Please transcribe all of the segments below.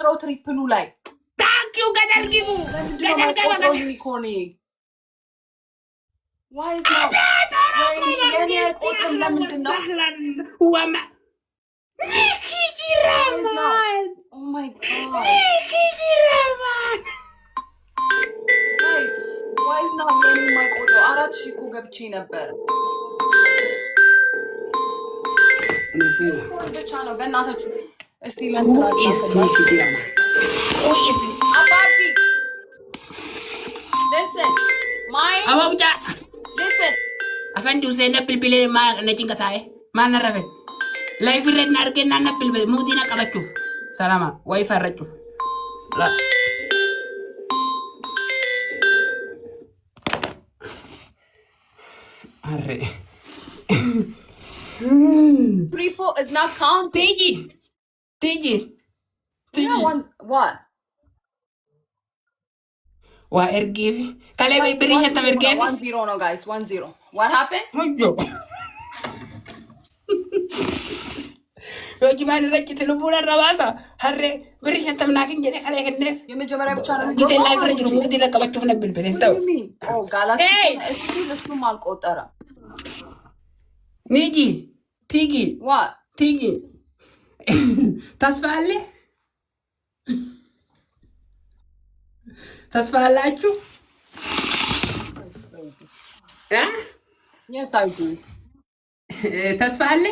የሚቆጥረው ትሪፕሉ ላይ ታንኪዩ ገደል ግቡ ገደል ገባ ዩኒኮርን why is not የኔ አይቆጥርም ለምንድን ነው ወማ ኒኪራማን oh my god ኒኪራማን why is not የኔ የማይቆጥረው 4000 እኮ ገብቼ ነበር ብቻ ነው በእናታችሁ እስቲ አባቢ listen my አባቡጫ listen አፈንዲ ሁሴን ነብልብሌ ማ ነጭንቀታዬ ማን ነረፈ ላይፍ ረድ ናርገና ነብልብል ሙዚና ቀበችሁ ሰላማ ወይ ፈረጩ አሬ people is not counting Tiji what wa ergif kale bay brisha tam ergif 1-0 no guys 1-0 what happened Yoji man rajit lubuna rawasa harre brisha tam nakin jene kale kenne የመጀመሪያ ብቻ ነው gite life rajit ሙዲ ለቀበችሁ ነብል በለ ታው oh ጋላክሲ እስቲ ለሱም አልቆጠረ Niji Tigi what Tigi ተስፋ አላችሁ yes I do ተስፋ አለ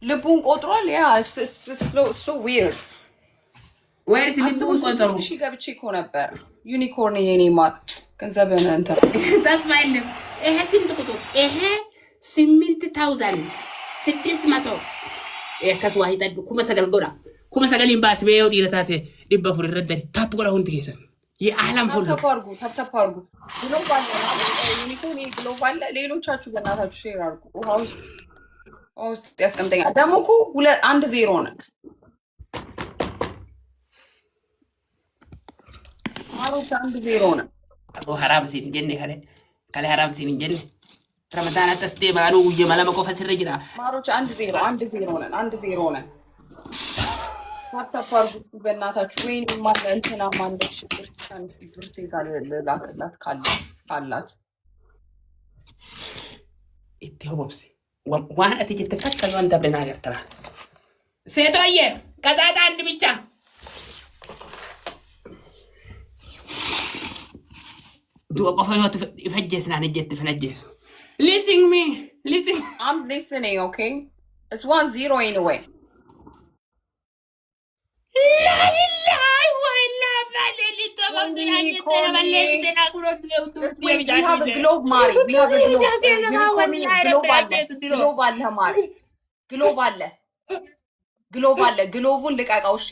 ልቡን ቆጥሯል ያ so weird where is ልቡን ቆጥሩ እሺ ገብቼ እኮ ነበር ዩኒኮርን የኔማ ገንዘብን እንትን ተስፋ የለም ይሄ ስንት ቁጥር ይሄ 8600 ከስዋ ይጠዱ ኩመሰገል ጎራ ኩመሰገል ኢምባስ በየው ዲረታቴ ዲበፉር ረደሪ ታፕ ጎራ ሁንት ከሰን የዓለም ሁሉ ታፕታርጉ ግሎባል ዩኒኮርን ግሎባል ሌሎቻችሁ በእናታችሁ ሼር አድርጉ ውስጥ ያስቀምጠኛል ደግሞ እኮ 1-0 ነው ማሮች 1-0 ነው ሐራም ሲን ጀነ ካለ ሐራም ሲን ጀነ ረመዳን ተስዴ ባሉ የማለማ ኮፈስ ረጅራ ማሮች 1-0 ነን 1-0 ነን ታፕታርጉ በእናታችሁ ወይኔ ማን እንትና ማን ደሽብር ታንስ ብርቴ ጋር ላከላት ካላት ኢትዮቦስ ዋን አትጅተካት ከዛን ደብለና ያርተራ ሴቶዬ ቀጣጣ አንድ ብቻ ዱአ ቆፈዮት ይፈጀስና ነጀት ፈነጀስ listen me listen I'm listening okay it's 1-0 anyway la ilaha illa balelito babdina jetera balelitena we have a globe mari we have a globe ግሎቡን ልቀቃው እሺ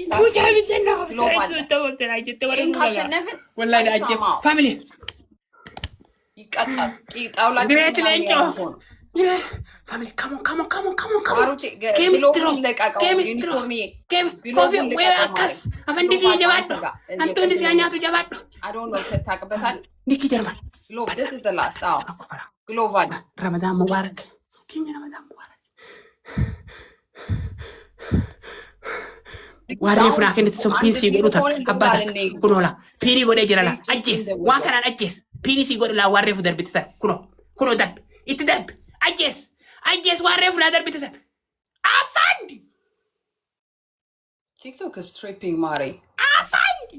ወላሂ አጀ ፋሚሊ ይቀጣል ቂጣውላ ግሬት ለንጆ ፋሚሊ ካሞን ማሮቼ ግሎቡን ልቀቃው ዩኒኮርን ኮፊ ወይ አካስ አፈንዲጂ ጀባዶ አንቶኒ ሲያኛቱ ጀባዶ I don't know ታቀበታል ኒኪ ጀርማን ግሎብ this is the last ግሎባል ረመዳን ሙባረክ ኪኝ ረመዳን ሙባረክ warre funa kenne som pisi goduta abata kunola pini gode jirala ajjes wa kana ajjes pini si godla warre fu darbiti sa kuno dab itti dab ajjes warre funa darbiti sa afand TikTok is stripping mari afand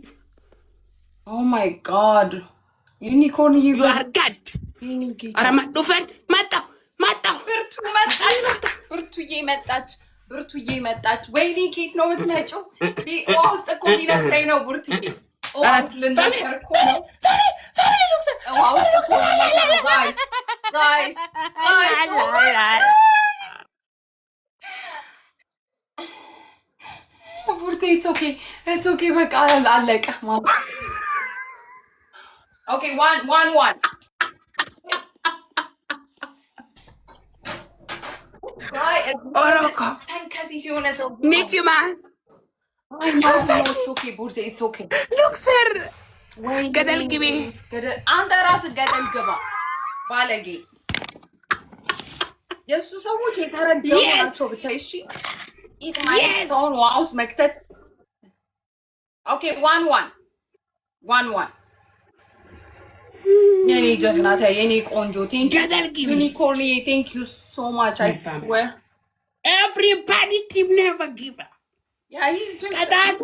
oh my god ዩኒኮርን you are god arama dufen mata ብርቱዬ መጣች ወይኔ ኬት ነው የምትመጪው ውስጥ እኮ ሊነግረኝ ነው ብርቱዬ ልንደርሰር እኮ ነው ብርቴ it's okay በቃ አለቀ okay 1-1 Oroko. Tankasi sione so. Nicky man. It's okay, Burse. It's okay. Look, sir. Gadal gibi. Anta ras gadal gaba. Balagi. Yesu ሰዎች የተረዳው ናቸው ብታይ እሺ ኢት ማይ ሶን ዋውስ መክተት Okay, 1-1. የኔ ጀግና የኔ ቆንጆ ዩኒኮርን thank you so much I swear everybody team never give up. Yeah, he's just ቅጣት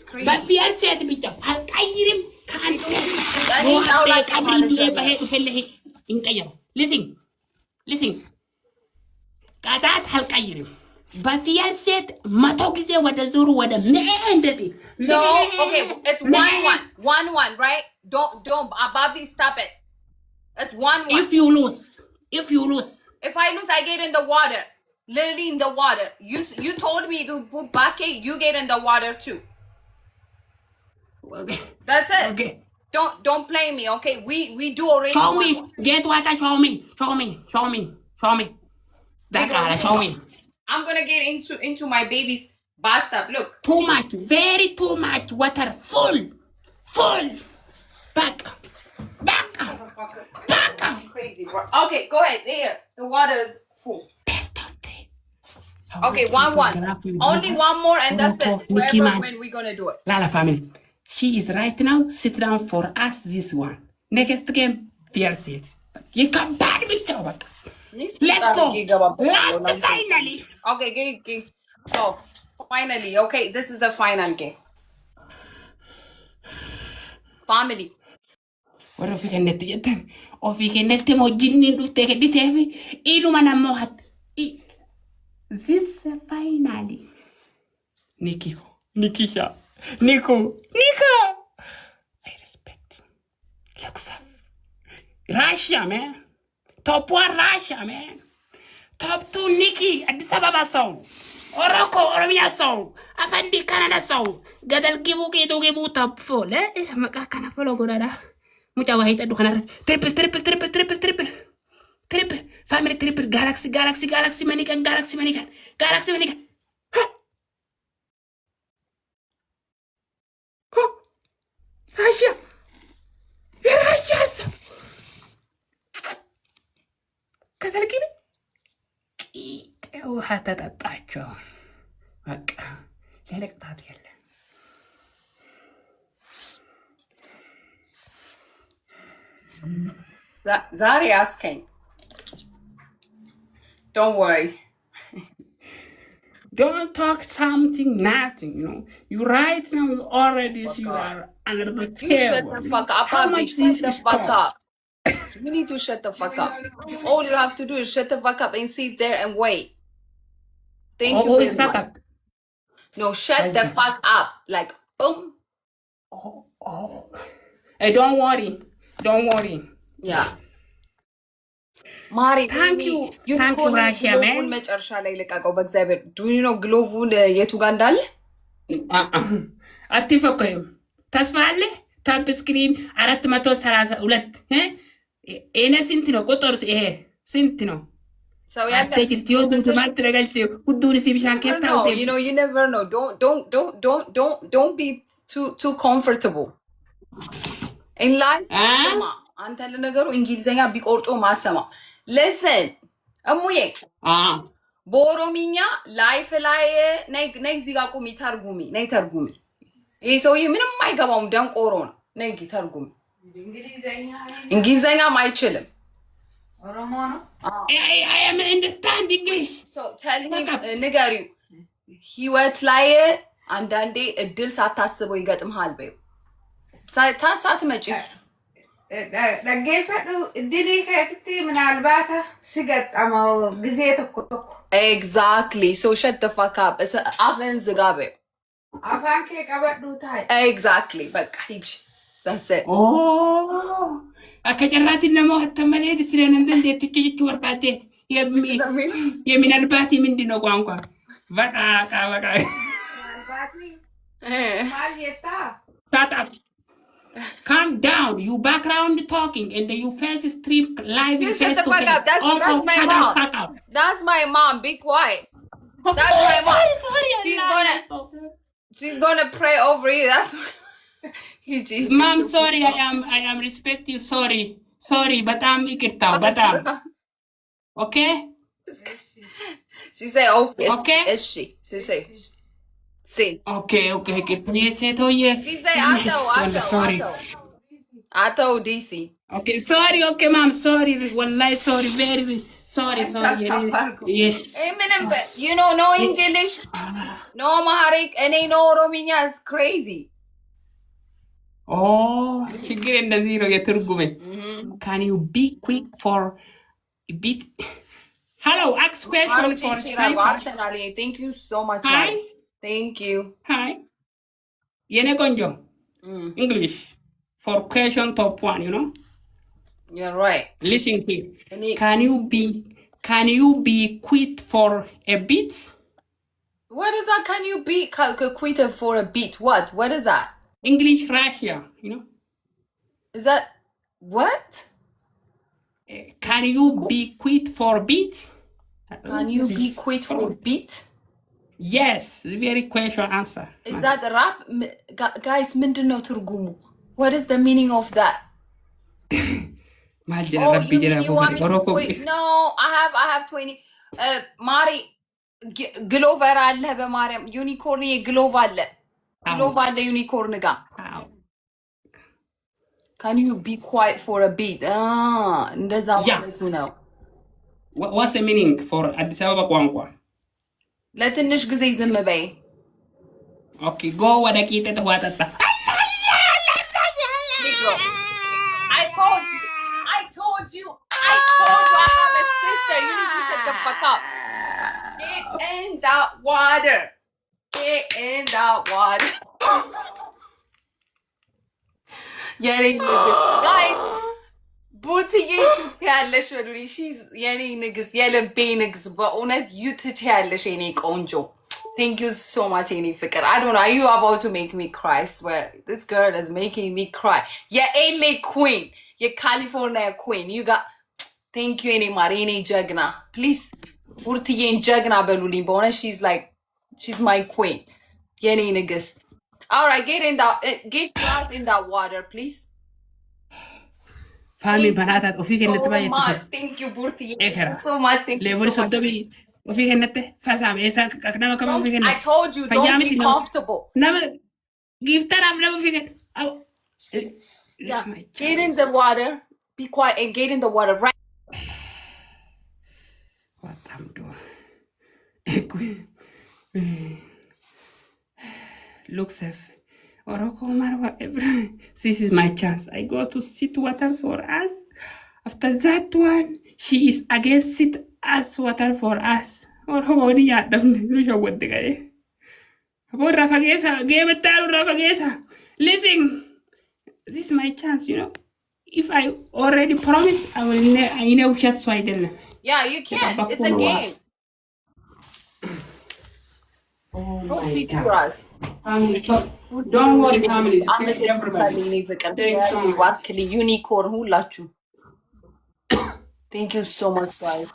crazy. በፊያንሴት ብቻ አልቀይርም ሊስን ቅጣት አልቀይርም በፊያንሴት መቶ ጊዜ ወደ ዞሩ ወደ እንደዚህ No, okay, it's 1-1, right? Don't, Bobby, stop it. It's 1-1. If you lose. If I lose, I get in the water. Literally in the water. You told me to put bucket, you get in the water too. Okay. That's it. Okay. Don't play me, okay? We do already. Show me. Get water, show me. That show me. I'm gonna get into my baby's bathtub. Look. Too much. Very too much water. Full. Back up. Crazy, bro. Okay, go ahead. There. The water is full. Okay, 1-1. Only one more and that's it. Whoever win, we're gonna do it. Lala family. She is right now. Sit down for us this one. Next game, PRC. You come back with your Let's go. Last finally. Okay, okay. So, finally. Okay, this is the final game. Family. What if you can net it? Or if you can net them or Jinny to take a bit heavy? Inuman and Mohat. This finally. Nikisha. Nico. I respect him. Looks up. Russia, man. Top 1 Russia, man. Top 2 Nikki. Addis Ababa song. Oroko, Oromia song. Afandi Canada song. Gadal Gibu top 4. Makakana follow Gorada. Mucha wahita dukana. Triple. Family triple. Galaxy manikan. Russia. Gadal Gibu. ውሃ ተጠጣቸው በቃ ለለቅጣት ያለ ዛሬ አስከኝ don't worry don't talk something nothing you right now you already you are under the table. You shut the fuck up. Shut the fuck up. You need to shut the fuck up. All you have to do is shut the fuck up and sit there and wait. Thank you. Always fuck up. No, shut the fuck up. Like, boom. Hey, don't worry. Yeah. Mari, thank you. Thank you, Russia, man. Do you know Glovu yetu ga እንዳለ? አትፈክሪም። ተስፋ አለ? ታፕ ስክሪን 432 እኔ ስንት ነው ቁጥሩ? ይሄ ስንት ነው? So yeah, you know, you never know. Don't be too comfortable in life. አንተ ለነገሩ እንግሊዘኛ ቢቆርጦ ማሰማ listen እሙዬ በኦሮሚኛ ላይፍ ላይ ነይ እዚህ ጋር ቁሚ ተርጉሚ ይሄ ሰውዬ ምንም አይገባውም ደንቆሮ ነው ነይ ተርጉሚ እንግሊዘኛ አይችልም ኦሮሞ ነው I am understand English so tell him ንገሪው ህይወት ላይ አንዳንዴ እድል ሳታስበው ይገጥምሃል በይ ሳትመጪስ ደገፈዱ እድል ከትቲ ምናልባት ሲገጠመው ጊዜ ተቆጥቆ exactly so shut the fuck up አፈን ዝጋበ አፋን ከቀበዱ ታይ exactly በቃ ሂጅ that's it አከጨራት ነው ተመለድ ስለነን እንዴት ትጭጭ ወርቃቴ የሚናልባት ምንድነው ቋንቋ በቃ ማልየታ ታጣ calm down you background talking and you face stream live you shut the fuck up that's my mom be quiet that's my mom she's gonna pray over you that's mom sorry I am respect you sorry በጣም ይቅርታው በጣም okay she say okay she say say. Okay, okay, okay. Please say to ye. He say Sorry. Ato DC. Okay, sorry, okay, ma'am. Sorry. Wallahi, sorry. Very sorry, sorry. Yeah. You know, no English, no Amharic, and ain't no Romania. It's crazy. Oh, ችግር እንደዚህ ነው የትርጉሜ። Can you be quick for a bit? Hello, ask question for Arsenal. Thank you so much. Hi. Thank you. Hi. የኔ ቆንጆ English for question top 1, you know? You're right. Listen here. Can you be quit for a bit? What is that? Can you be quit for a bit? What is that? English Russia, you know? Is that what? Can you be quit for a bit? Can you be quit for a bit? Yes, very question answer. Is that the rap? Guys, ምንድነው ትርጉሙ? What is the meaning of that? You want me to quit? No, I have 20. Mari, Glover አለ በማርያም ዩኒኮርን የግሎቭ አለ ዩኒኮርን ጋር Can you be quiet for a bit? እንደዛ ማለቱ ነው። What's the meaning for አዲስ አበባ ቋንቋ? ለትንሽ ጊዜ ዝም በይ። Okay, go ወደ ቂጥ ተዋጣጣ። I told you I have a sister. You need to shut the fuck up. Get in that water. Guys, ቡርትዬ ትችያለሽ በሉኝ። She's የኔ ንግስት የልቤ ንግስት በእውነት you ትችያለሽ የኔ ቆንጆ። Thank you so much የኔ ፍቅር። I don't know, are you about to make me cry? I swear, this girl is making me cry. የLA queen, የካሊፎርኒያ queen. You got thank you የኔ ማር የኔ ጀግና። Please ቡርትዬን ጀግና በሉልኝ በእውነት she's my queen. የኔ ንግስት። All right, get in that water, please. Family banatat ofi kennete ba yette. Thank you Burti. So much. Thank you. Level sodobi ofi kennete fasam esa aknama kama ofi kennete. I told you don't be comfortable. Nama giftar amna ofi kennete. Yeah. Get in the water. Be quiet and get in the water right. What I'm doing. Look safe. This is my chance. I go to sit water for us. After that one, she is against sit as water for us. Listen, this is my chance, you know. If I already promise, I know shut so I don't. Yeah, you can. It's a game. Oh don't my teach God. us. Don't worry, family. Unicorn ሁላችሁ. Thank you so much, guys.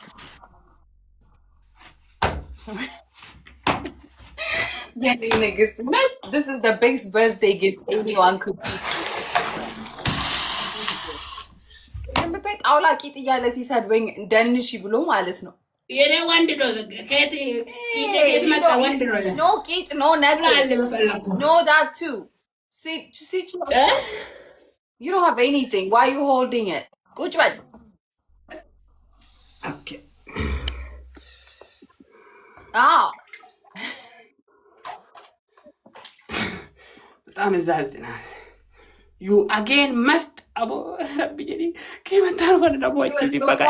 This is the best birthday gift anyone could give. ጣውላ ቂጥ እያለ ሲሰድበኝ ደንሺ ብሎ ማለት ነው። የኔ ወንድ ነው ከት ቂጥ መጣ ወንድ ነው no ቂጥ no nothing no that too see you don't have anything why are you holding it ቁጭ በል okay በጣም እዛዝናል you again must abo rabbi jeni kementar wala dabo እዚህ በቃ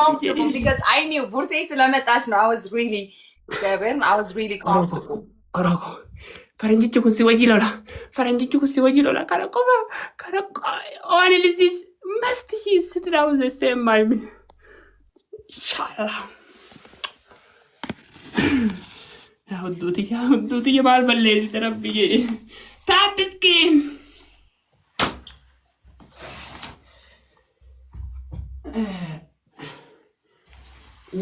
because I knew ቡርቴ ስለመጣች ነው I was really comfortable ኦሮኮ ፈረንጅቹ ኩሲ ወጂሎላ ካለቆማ only this must he sit down the same my inshallah ሁዱቲ ባልበለል ረቢ jeni tap screen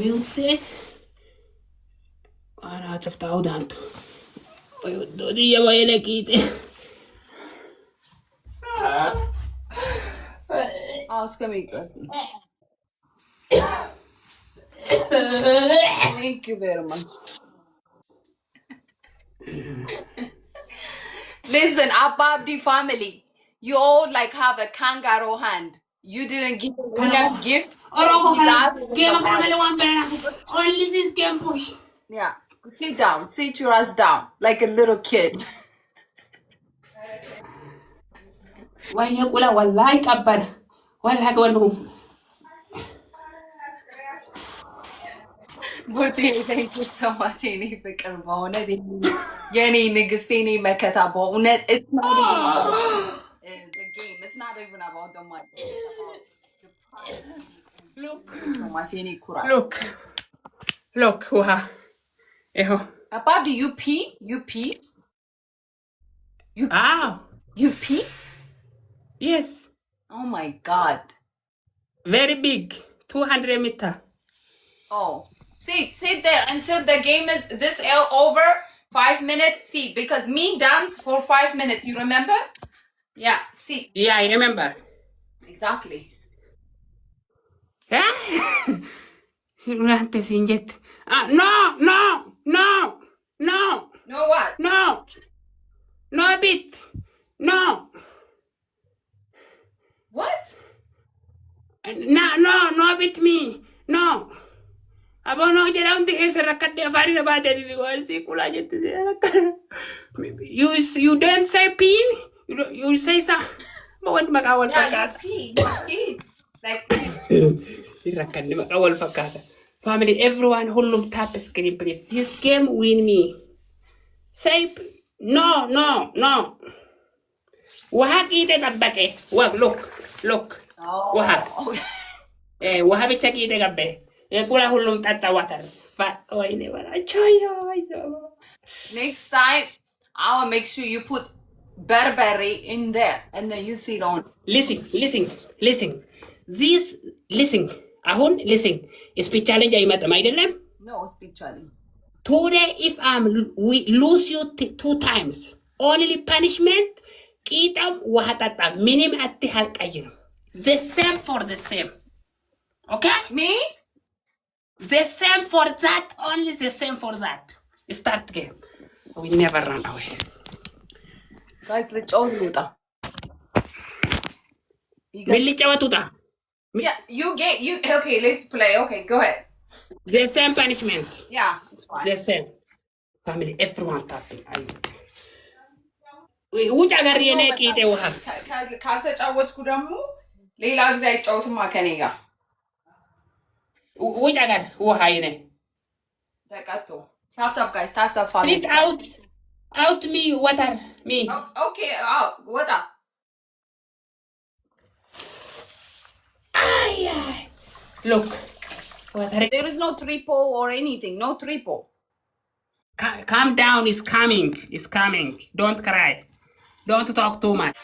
Music. Ana chafta tanto. Poi do dia vai le kite. Ask me. Thank you very much. Listen, Ababdi family, you all like have a kangaroo hand. You didn't give enough gift. Only this game push. Yeah, sit down. Sit your ass down like a little kid. Why you kula wallahi kabbar. Wallahi kawan. Thank you so much, Amy, for Carbona. Yenny Nigastini Mekata Bonet. It's not even about the game. It's not even about the money. It's about the pride. Look. Martini Kura. Look, waha. Eho. Abab, do you pee? You pee? Ah. You pee? Yes. Oh my god. Very big. 200 meter. Oh. Sit there until the game is this over. 5 minutes, sit. Because me dance for 5 minutes. You remember? Yeah, sit. Yeah, I remember. Exactly. Antes injet. No. No what? No bit. No. What? No bit me. No. Abono jedam di rakade fari na bade di warsi kula jette you don't say pin. You say sa. Bawat makawal fakata. Pee. Like Rakade makawal fakata. Family, everyone hullum tap screen please. This game win me. Say no. Wahak ite tabbake. Look. oh. Wahak. Okay. Wahabi check ite gabbe. Kula hullum tata water. But oine wala choyo. Next time, I'll make sure you put Burberry in there and then you sit on. Listen. Ahun listen. Speech challenge ay mata maidellem. No, speak challenge. Today if we lose you 2 times. Only punishment kitam wahatata minim atti halqayim. The same for the same. Okay? Me? The same for that, only the same for that. Start game. We never run away. Guys, let's all do that. Milli chawatuta. Yeah, you okay, let's play. Okay, go ahead. The same punishment. Yeah, it's fine. The same. Family, everyone tapping. ውጭ ሀገር የኔ ቂጤ ውሃ ካልተጫወትኩ ደግሞ ሌላ ጊዜ አይጫወትማ ከኔ ጋር ውጭ ሀገር ውሃ የኔ ተቀጥቶ ታፕ ጋይስ ታፕ ፋሚሊ please out me water me okay ወጣ look water there is no triple or anything, no triple. Calm down, it's coming. Don't cry. Don't talk too much.